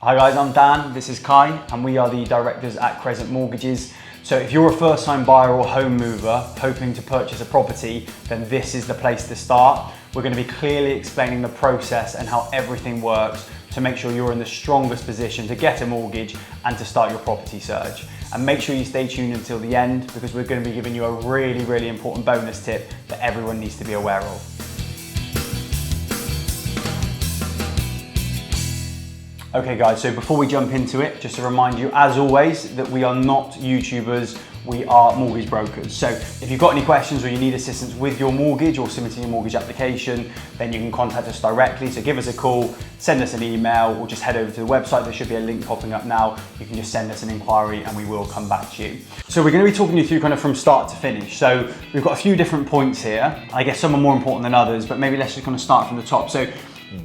Hi guys, I'm Dan, this is Kai, and we are the directors at Crescent Mortgages. So if you're a first-time buyer or home mover hoping to purchase a property, then this is the place to start. We're going to be clearly explaining the process and how everything works to make sure you're in the strongest position to get a mortgage and to start your property search. And make sure you stay tuned until the end, because we're going to be giving you a really important bonus tip that everyone needs to be aware of. Okay guys, so before we jump into it, just to remind you, as always, that we are not YouTubers, we are mortgage brokers. So if you've got any questions or you need assistance with your mortgage or submitting your mortgage application, then you can contact us directly. So give us a call, send us an email, or just head over to the website. There should be a link popping up now. You can just send us an inquiry and we will come back to you. So we're going to be talking you through kind of from start to finish. So we've got a few different points here. I guess some are more important than others, but maybe let's just kind of start from the top. So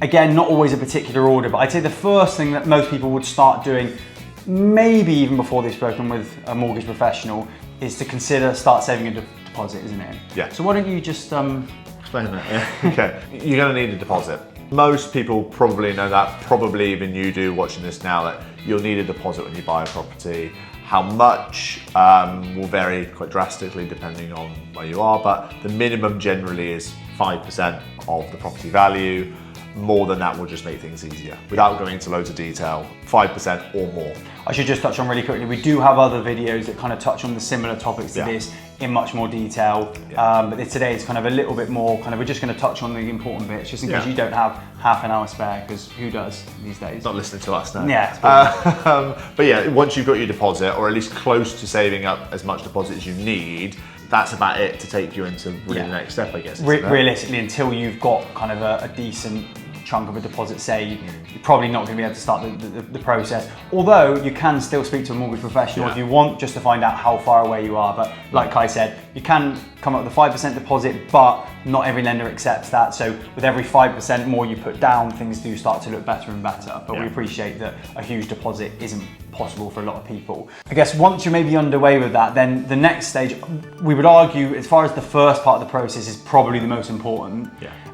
again, not always a particular order, but I'd say the first thing that most people would start doing, maybe even before they've spoken with a mortgage professional, is to start saving a deposit, isn't it? Yeah. So why don't you just explain that? Yeah. Okay. You're going to need a deposit. Most people probably know that, probably even you do watching this now, that you'll need a deposit when you buy a property. How much will vary quite drastically depending on where you are, but the minimum generally is 5% of the property value. More than that will just make things easier. Without going into loads of detail, 5% or more. I should just touch on really quickly, we do have other videos that kind of touch on the similar topics to this in much more detail. But today it's kind of a little bit more, we're just going to touch on the important bits, just in case you don't have half an hour spare, because who does these days? Not listening to us now. Yeah. But yeah, once you've got your deposit, or at least close to saving up as much deposit as you need, that's about it to take you into really the next step, I guess. Realistically, until you've got kind of a decent chunk of a deposit saved, you're probably not going to be able to start the process. Although you can still speak to a mortgage professional if you want, just to find out how far away you are. But like Kai said, you can come up with a 5% deposit, but not every lender accepts that. So with every 5% more you put down, things do start to look better and better. But we appreciate that a huge deposit isn't possible for a lot of people. I guess once you're maybe underway with that, then the next stage, we would argue, as far as the first part of the process, is probably the most important.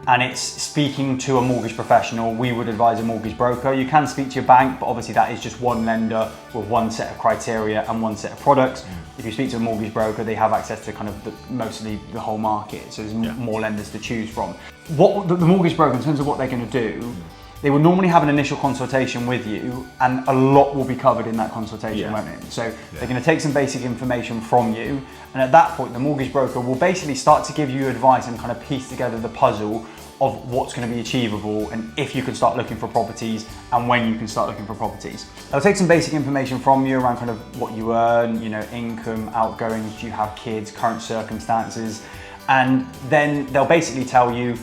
And it's speaking to a mortgage professional. We would advise a mortgage broker. You can speak to your bank, but obviously that is just one lender with one set of criteria and one set of products. If you speak to a mortgage broker, they have access to kind of mostly the whole market. So there's more lenders to choose from. What the mortgage broker, in terms of what they're going to do, they will normally have an initial consultation with you, and a lot will be covered in that consultation, won't it? So they're going to take some basic information from you, and at that point, the mortgage broker will basically start to give you advice and kind of piece together the puzzle of what's going to be achievable, and if you can start looking for properties, and when you can start looking for properties. They'll take some basic information from you around kind of what you earn, income, outgoings, do you have kids, current circumstances, and then they'll basically tell you,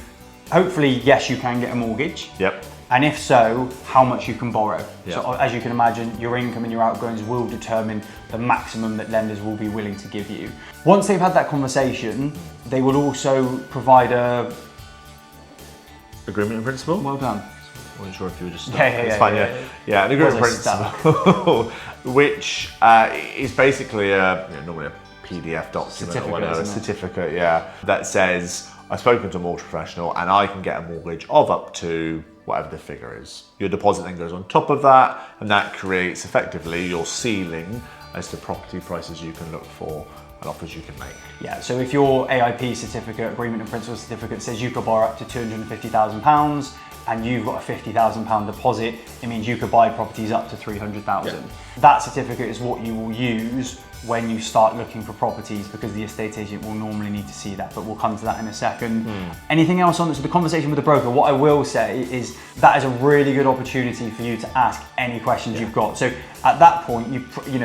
hopefully, yes, you can get a mortgage. And if so, how much you can borrow. So as you can imagine, your income and your outgoings will determine the maximum that lenders will be willing to give you. Once they've had that conversation, they will also provide a agreement in principle. Well done. I wasn't sure if you were just it's fine. Yeah, an agreement in principle, which is basically normally a PDF document or whatever, a certificate, that says I've spoken to a mortgage professional and I can get a mortgage of up to whatever the figure is. Your deposit then goes on top of that, and that creates effectively your ceiling as to property prices you can look for and offers you can make. Yeah, so if your AIP certificate, agreement in principle certificate, says you could borrow up to £250,000 and you've got a £50,000 deposit, it means you could buy properties up to £300,000. That certificate is what you will use when you start looking for properties, because the estate agent will normally need to see that, but we'll come to that in a second. Anything else on this? So the conversation with the broker, what I will say is that is a really good opportunity for you to ask any questions you've got. So at that point,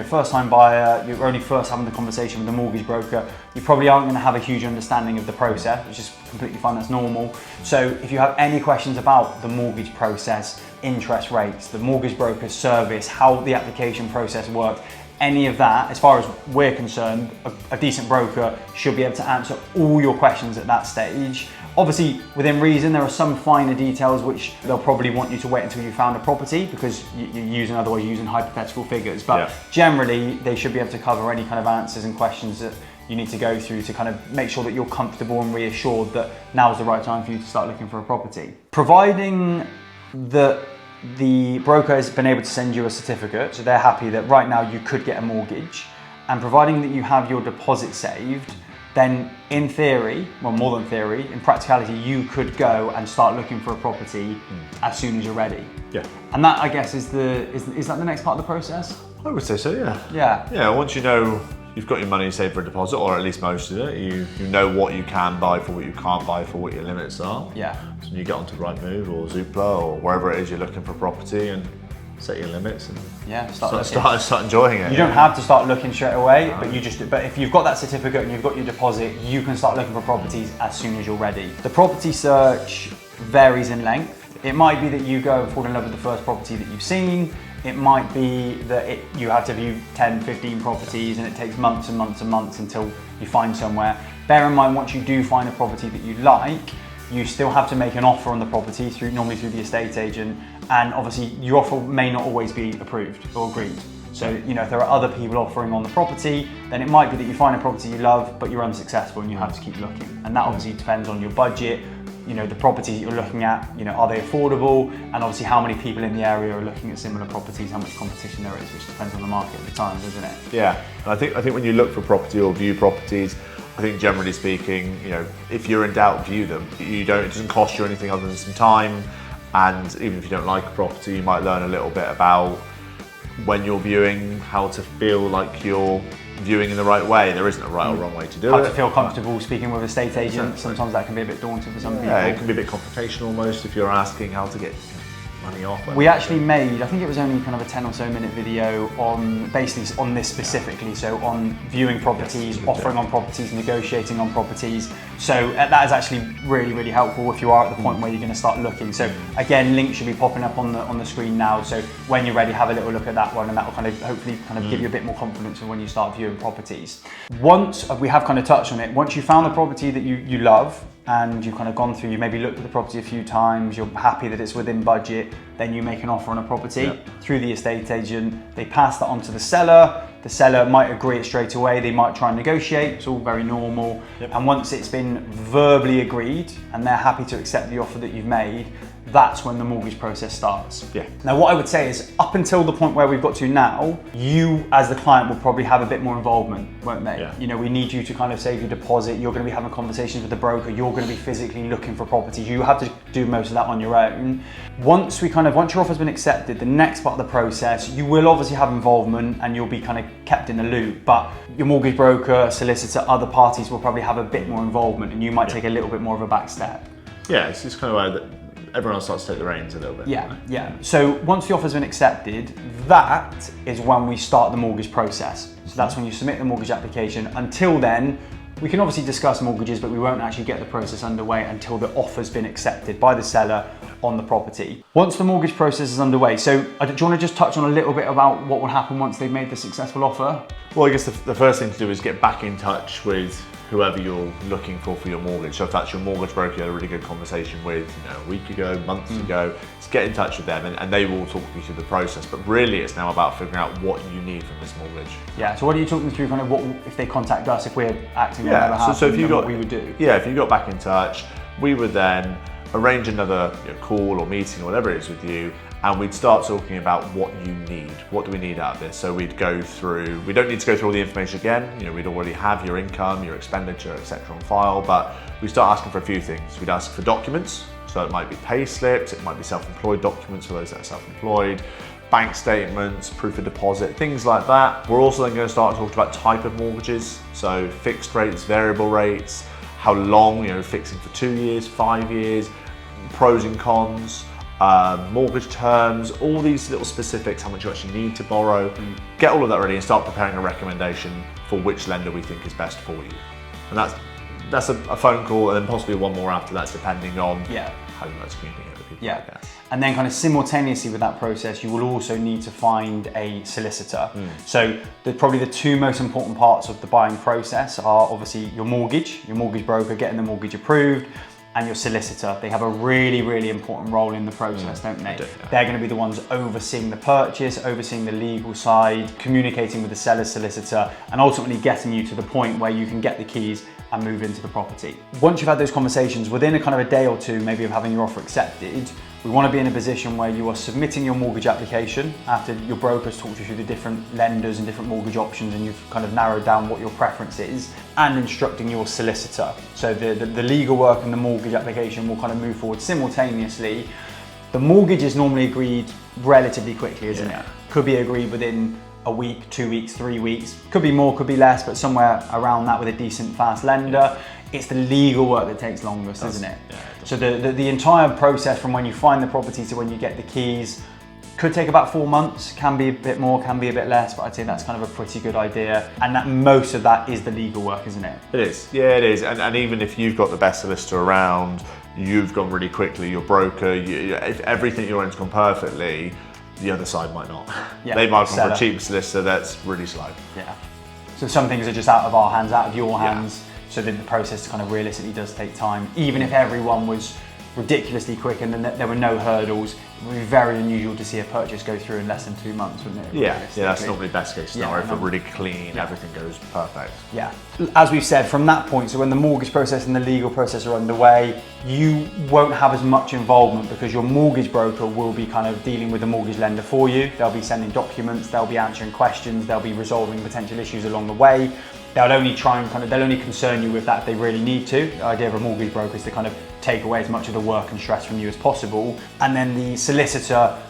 first time buyer, you're only first having the conversation with the mortgage broker, you probably aren't going to have a huge understanding of the process, which is completely fine, that's normal. So if you have any questions about the mortgage process, interest rates, the mortgage broker's service, how the application process works, any of that, as far as we're concerned, a decent broker should be able to answer all your questions at that stage. Obviously, within reason, there are some finer details which they'll probably want you to wait until you found a property, because otherwise you're using hypothetical figures. But generally, they should be able to cover any kind of answers and questions that you need to go through to kind of make sure that you're comfortable and reassured that now is the right time for you to start looking for a property. Providing that the broker has been able to send you a certificate, so they're happy that right now you could get a mortgage, and providing that you have your deposit saved, then in theory, well, more than theory, in practicality, you could go and start looking for a property as soon as you're ready. Yeah. And that, I guess, is that the next part of the process? I would say so, yeah. Yeah. Yeah, once you know you've got your money saved for a deposit, or at least most of it, you know what you can buy for, what you can't buy for, what your limits are. Yeah. So when you get onto Rightmove or Zoopla or wherever it is you're looking for property, and set your limits and start enjoying it. You don't have to start looking straight away, but if you've got that certificate and you've got your deposit, you can start looking for properties as soon as you're ready. The property search varies in length. It might be that you go and fall in love with the first property that you've seen. It might be that you have to view 10, 15 properties and it takes months and months and months until you find somewhere. Bear in mind, once you do find a property that you like, you still have to make an offer on the property normally through the estate agent, and obviously your offer may not always be approved or agreed. So, if there are other people offering on the property, then it might be that you find a property you love, but you're unsuccessful and you have to keep looking. And that obviously depends on your budget, the properties you're looking at, are they affordable? And obviously how many people in the area are looking at similar properties, how much competition there is, which depends on the market at the time, doesn't it? Yeah, and I think when you look for property or view properties, I think generally speaking, if you're in doubt, view them. It doesn't cost you anything other than some time. And even if you don't like a property, you might learn a little bit about when you're viewing, how to feel like you're viewing in the right way. There isn't a right or wrong way to do it. How to feel comfortable speaking with estate agents. Sometimes that can be a bit daunting for some people. Yeah, it can be a bit confrontational almost if you're asking how to get money off. We actually made, I think it was only kind of a 10 or so minute video on basically on this specifically, so on viewing properties, offering on properties, negotiating on properties. So that is actually really, really helpful if you are at the point where you're going to start looking. So again, links should be popping up on the screen now. So when you're ready, have a little look at that one, and that will hopefully give you a bit more confidence when you start viewing properties. Once we have kind of touched on it, once you found the property that you love, and you've kind of gone through, you maybe looked at the property a few times, you're happy that it's within budget, then you make an offer on a property through the estate agent. They pass that on to the seller. The seller might agree it straight away, they might try and negotiate, it's all very normal. And once it's been verbally agreed and they're happy to accept the offer that you've made, that's when the mortgage process starts. Now what I would say is, up until the point where we've got to now, you as the client will probably have a bit more involvement, won't they? We need you to kind of save your deposit, you're going to be having conversations with the broker, you're going to be physically looking for properties, you have to do most of that on your own. Once your offer's been accepted, the next part of the process, you will obviously have involvement and you'll be kind of kept in the loop, but your mortgage broker, solicitor, other parties will probably have a bit more involvement and you might take a little bit more of a back step. Yeah, it's just kind of where everyone else starts to take the reins a little bit. Yeah. So once the offer's been accepted, that is when we start the mortgage process. So that's when you submit the mortgage application. Until then, we can obviously discuss mortgages, but we won't actually get the process underway until the offer's been accepted by the seller on the property. Once the mortgage process is underway, so do you want to just touch on a little bit about what will happen once they've made the successful offer? Well, I guess the first thing to do is get back in touch with whoever you're looking for your mortgage. So if that's your mortgage broker you had a really good conversation with a week ago, months ago, just get in touch with them and they will talk you through the process. But really it's now about figuring out what you need from this mortgage. Yeah, so what are you talking through, kind of what if they contact us, if we're acting on their behalf, so if you got, what we would do? Yeah, if you got back in touch, we would then arrange another call or meeting or whatever it is with you, and we'd start talking about what you need. What do we need out of this? So we'd go through, we don't need to go through all the information again, we'd already have your income, your expenditure, etc. on file, but we start asking for a few things. We'd ask for documents, so it might be pay slips, it might be self-employed documents for those that are self-employed, bank statements, proof of deposit, things like that. We're also then going to start talking about type of mortgages, so fixed rates, variable rates, how long, fixing for 2 years, 5 years, pros and cons, mortgage terms, all these little specifics, how much you actually need to borrow. Get all of that ready and start preparing a recommendation for which lender we think is best for you. And that's a phone call, and then possibly one more after that, depending on how you like to communicate with people. Yeah. And then kind of simultaneously with that process, you will also need to find a solicitor. So probably the two most important parts of the buying process are obviously your mortgage broker, getting the mortgage approved, and your solicitor. They have a really, really important role in the process, don't they? They're going to be the ones overseeing the purchase, overseeing the legal side, communicating with the seller's solicitor, and ultimately getting you to the point where you can get the keys and move into the property. Once you've had those conversations, within a kind of a day or two maybe of having your offer accepted, We want to be in a position where you are submitting your mortgage application after your broker's talked you through the different lenders and different mortgage options, and you've kind of narrowed down what your preference is, and instructing your solicitor. So the legal work and the mortgage application will kind of move forward simultaneously. The mortgage is normally agreed relatively quickly, isn't it? Could be agreed within a week, 2 weeks, 3 weeks. Could be more, could be less, but somewhere around that with a decent fast lender. It's the legal work that takes longest, isn't it? So the entire process from when you find the property to when you get the keys could take about 4 months, can be a bit more, can be a bit less, but I'd say that's kind of a pretty good idea. And that most of that is the legal work, isn't it? It is, yeah, it is. And even if you've got the best solicitor around, you've gone really quickly, your broker, if everything you're in's gone perfectly, the other side might not. They might come for a cheap solicitor that's really slow. So some things are just out of our hands, out of your hands. So that the process kind of realistically does take time. Even if everyone was ridiculously quick and then there were no hurdles, it would be very unusual to see a purchase go through in less than 2 months, wouldn't it? Yeah, that's normally best case scenario. If really clean, everything goes perfect. As we've said, from that point, so when the mortgage process and the legal process are underway, you won't have as much involvement because your mortgage broker will be kind of dealing with the mortgage lender for you. They'll be sending documents, they'll be answering questions, they'll be resolving potential issues along the way. They'll only they'll only concern you with that if they really need to. The idea of a mortgage broker is to kind of take away as much of the work and stress from you as possible. And then the solicitor,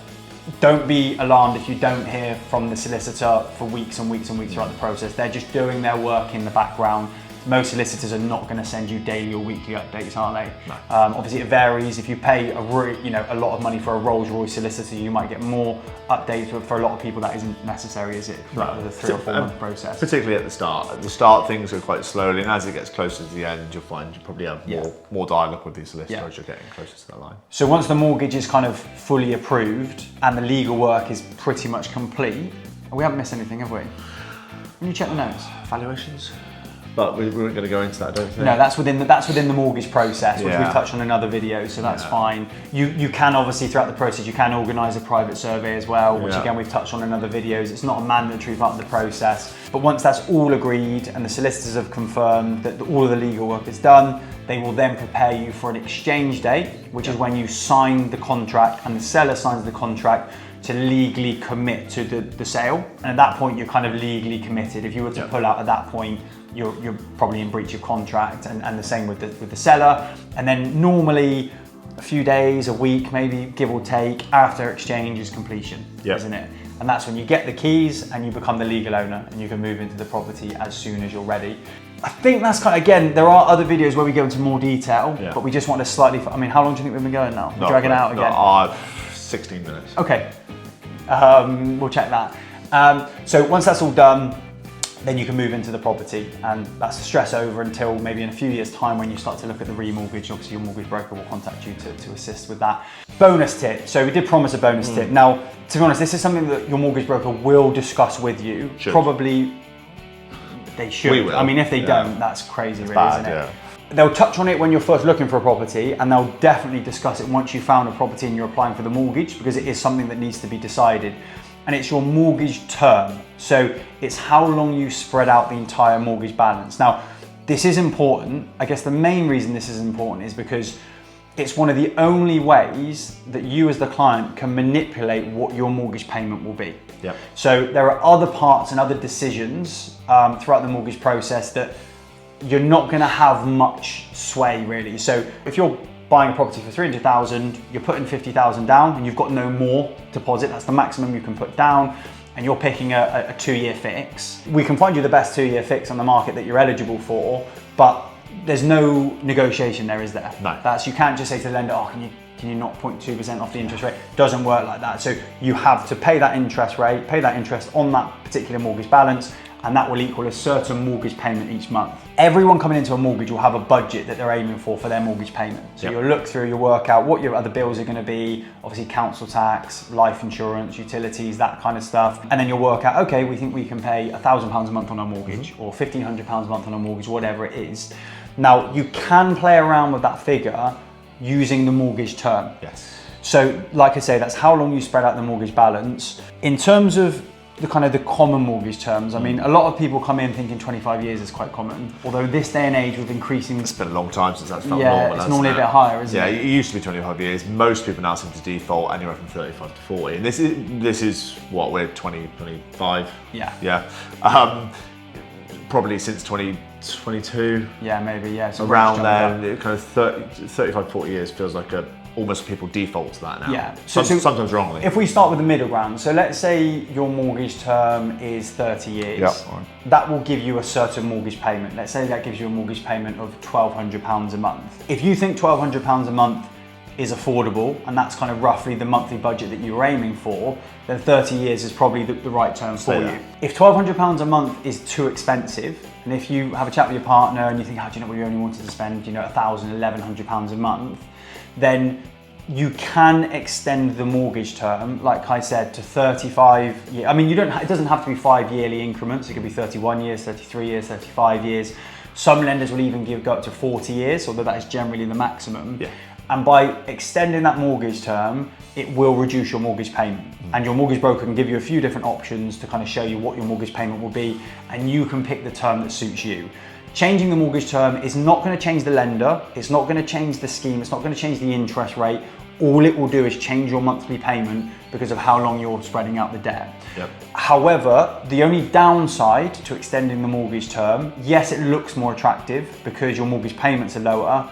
don't be alarmed if you don't hear from the solicitor for weeks and weeks and weeks throughout the process. They're just doing their work in the background. Most solicitors are not going to send you daily or weekly updates, are they? No. Obviously, it varies. If you pay a lot of money for a Rolls-Royce solicitor, you might get more updates. But for a lot of people, that isn't necessary, is it? No. The 3 or 4 month process. Particularly at the start. At the start, things go quite slowly, and as it gets closer to the end, you'll find you probably have more dialogue with the solicitor as you're getting closer to that line. So once the mortgage is kind of fully approved and the legal work is pretty much complete, we haven't missed anything, have we? When you check the notes, Valuations? But we weren't going to go into that, don't think. No, that's within the mortgage process, which we've touched on in another video, so that's fine. You can obviously throughout the process, you can organise a private survey as well, which again we've touched on in other videos. It's not a mandatory part of the process, but once that's all agreed and the solicitors have confirmed that all of the legal work is done, they will then prepare you for an exchange date, which is when you sign the contract and the seller signs the contract to legally commit to the sale. And at that point, you're kind of legally committed. If you were to pull out at that point, you're probably in breach of contract, and the same with the seller. And then normally a few days, a week, maybe give or take, after exchange is completion, isn't it? And that's when you get the keys and you become the legal owner and you can move into the property as soon as you're ready. I think that's kind of, again, there are other videos where we go into more detail, but we just want to slightly, I mean, how long do you think we've been going now? We're dragging out again? 16 minutes. Okay, we'll check that. So once that's all done, then you can move into the property, and that's stress over until maybe in a few years' time when you start to look at the remortgage. Obviously your mortgage broker will contact you to assist with that. Bonus tip. So we did promise a bonus tip. Now, to be honest, this is something that your mortgage broker will discuss with you. Probably they should. We will. I mean, if they don't, that's crazy, really, isn't it? Yeah. They'll touch on it when you're first looking for a property, and they'll definitely discuss it once you've found a property and you're applying for the mortgage, because it is something that needs to be decided. And it's your mortgage term. So it's how long you spread out the entire mortgage balance. Now, this is important. I guess the main reason this is important is because it's one of the only ways that you as the client can manipulate what your mortgage payment will be. So there are other parts and other decisions throughout the mortgage process that you're not gonna have much sway, really. So if you're buying a property for 300,000, you're putting 50,000 down and you've got no more deposit, that's the maximum you can put down, and you're picking a 2-year fix. We can find you the best 2-year fix on the market that you're eligible for, but there's no negotiation there, is there? No. You can't just say to the lender, oh, can you not 0.2% off the interest rate? It doesn't work like that. So you have to pay that interest rate, pay that interest on that particular mortgage balance, and that will equal a certain mortgage payment each month. Everyone coming into a mortgage will have a budget that they're aiming for their mortgage payment. So you'll look through, you'll work out what your other bills are gonna be, obviously council tax, life insurance, utilities, that kind of stuff. And then you'll work out, okay, we think we can pay £1,000 a month on our mortgage, or £1,500 a month on our mortgage, whatever it is. Now, you can play around with that figure using the mortgage term. Yes. So, like I say, that's how long you spread out the mortgage balance. In terms of the kind of the common mortgage terms. I mean, a lot of people come in thinking 25 years is quite common, although this day and age with increasing... It's been a long time since that's felt yeah, normal. it's normally a bit higher, isn't it? Yeah, it used to be 25 years. Most people now seem to default anywhere from 35 to 40. And this is what, we're 25? Yeah. Yeah. Probably since 2022. Yeah, maybe, yeah. So around then, kind of 35, 40 years feels like almost people default to that now. Yeah. Sometimes wrongly. If we start with the middle ground, so let's say your mortgage term is 30 years. Yep. Right. That will give you a certain mortgage payment. Let's say that gives you a mortgage payment of £1,200 a month. If you think £1,200 a month is affordable, and that's kind of roughly the monthly budget that you were aiming for, then 30 years is probably the right term for you. If £1,200 a month is too expensive, and if you have a chat with your partner and you think, oh, do you know what, you only wanted to spend, £1,000, £1,100 a month, then you can extend the mortgage term, like I said, to 35 years. I mean, it doesn't have to be 5 yearly increments. It could be 31 years, 33 years, 35 years. Some lenders will even go up to 40 years, although that is generally the maximum. Yeah. And by extending that mortgage term, it will reduce your mortgage payment. And your mortgage broker can give you a few different options to kind of show you what your mortgage payment will be, and you can pick the term that suits you. Changing the mortgage term is not going to change the lender, it's not going to change the scheme, it's not going to change the interest rate. All it will do is change your monthly payment because of how long you're spreading out the debt. Yep. However, the only downside to extending the mortgage term, yes, it looks more attractive because your mortgage payments are lower,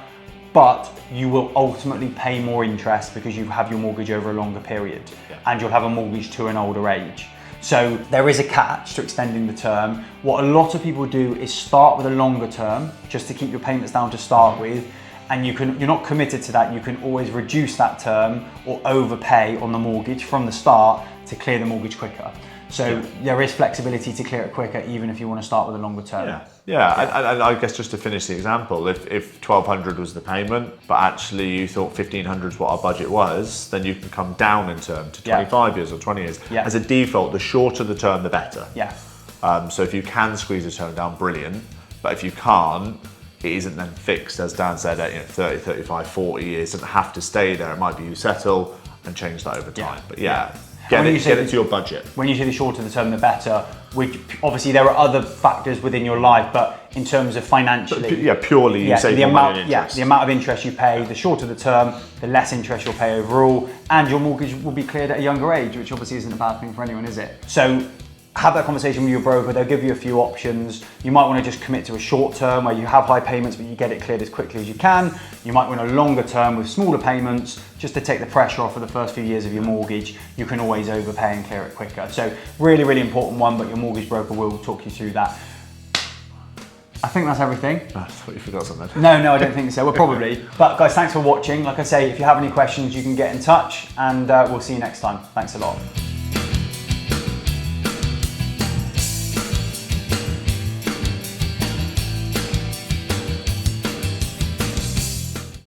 but you will ultimately pay more interest because you have your mortgage over a longer period, and you'll have a mortgage to an older age. So there is a catch to extending the term. What a lot of people do is start with a longer term just to keep your payments down to start with, and you're not committed to that. You can always reduce that term or overpay on the mortgage from the start to clear the mortgage quicker. So there is flexibility to clear it quicker, even if you want to start with a longer term. Yeah. And I guess just to finish the example, if 1,200 was the payment, but actually you thought 1,500 is what our budget was, then you can come down in term to 25 years or 20 years. Yeah. As a default, the shorter the term, the better. Yeah. So if you can squeeze the term down, brilliant. But if you can't, it isn't then fixed, as Dan said, at 30, 35, 40 years. It doesn't have to stay there. It might be you settle and change that over time. But get it to your budget. When you say the shorter the term, the better. Which obviously there are other factors within your life, but in terms of financially, purely you save more money in interest. the amount of interest you pay, the shorter the term, the less interest you'll pay overall, and your mortgage will be cleared at a younger age, which obviously isn't a bad thing for anyone, is it? So have that conversation with your broker. They'll give you a few options. You might want to just commit to a short term where you have high payments but you get it cleared as quickly as you can. You might want a longer term with smaller payments just to take the pressure off for the first few years of your mortgage. You can always overpay and clear it quicker. So really, really important one, but your mortgage broker will talk you through that. I think that's everything. I thought you forgot something. No, I don't think so. Well, probably. But guys, thanks for watching. Like I say, if you have any questions, you can get in touch, and we'll see you next time. Thanks a lot.